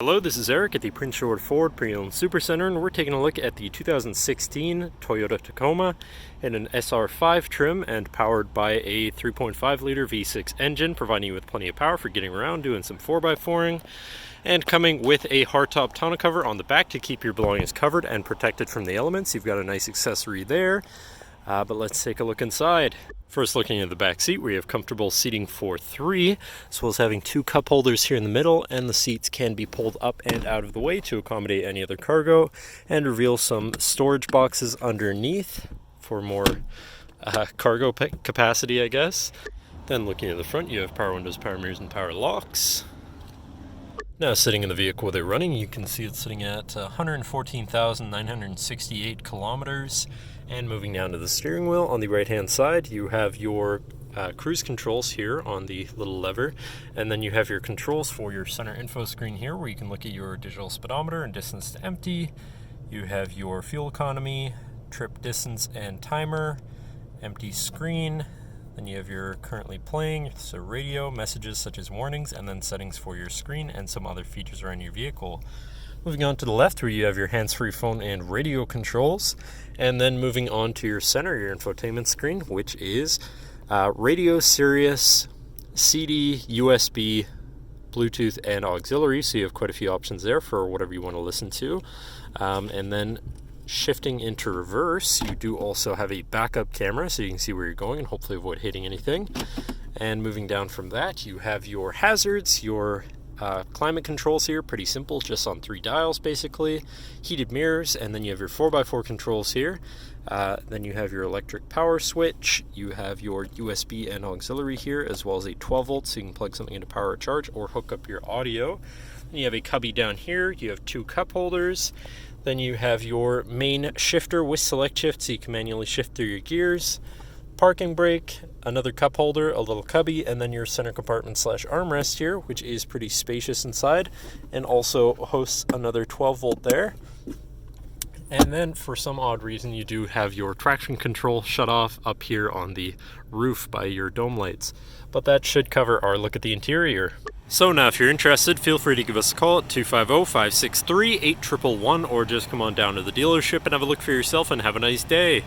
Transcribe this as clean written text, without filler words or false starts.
Hello, this is Eric at the Prince George Ford Pre-Owned Supercentre, and we're taking a look at the 2016 Toyota Tacoma in an SR5 trim and powered by a 3.5 liter V6 engine, providing you with plenty of power for getting around, doing some 4x4ing, and coming with a hardtop tonneau cover on the back to keep your belongings covered and protected from the elements. You've got a nice accessory there, but let's take a look inside. First, looking at the back seat, we have comfortable seating for three, as well as having two cup holders here in the middle, and the seats can be pulled up and out of the way to accommodate any other cargo and reveal some storage boxes underneath for more cargo capacity, I guess. Then looking at the front, you have power windows, power mirrors, and power locks. Now sitting in the vehicle with it running, you can see it's sitting at 114,968 kilometers. And moving down to the steering wheel, on the right hand side you have your cruise controls here on the little lever, and then you have your controls for your center info screen here where you can look at your digital speedometer and distance to empty. You have your fuel economy, trip distance and timer, empty screen. Then you have your currently playing, so radio, messages such as warnings, and then settings for your screen and some other features around your vehicle. Moving on to the left where you have your hands-free phone and radio controls, and then moving on to your center, your infotainment screen, which is radio, Sirius, CD, USB, Bluetooth, and auxiliary, so you have quite a few options there for whatever you want to listen to. And then shifting into reverse, you do also have a backup camera so you can see where you're going and hopefully avoid hitting anything. And moving down from that, you have your hazards, your climate controls here, pretty simple, just on 3 dials basically, heated mirrors, and then you have your 4x4 controls here. Then you have your electric power switch, you have your USB and auxiliary here, as well as a 12 volt so you can plug something into power or charge or hook up your audio. Then you have a cubby down here, you have 2 cup holders, then you have your main shifter with select shift so you can manually shift through your gears, parking brake, another cup holder, a little cubby, and then your center compartment / armrest here, which is pretty spacious inside and also hosts another 12 volt there. And then for some odd reason you do have your traction control shut off up here on the roof by your dome lights. But that should cover our look at the interior. So now if you're interested, feel free to give us a call at 250-563-8111 or just come on down to the dealership and have a look for yourself and have a nice day.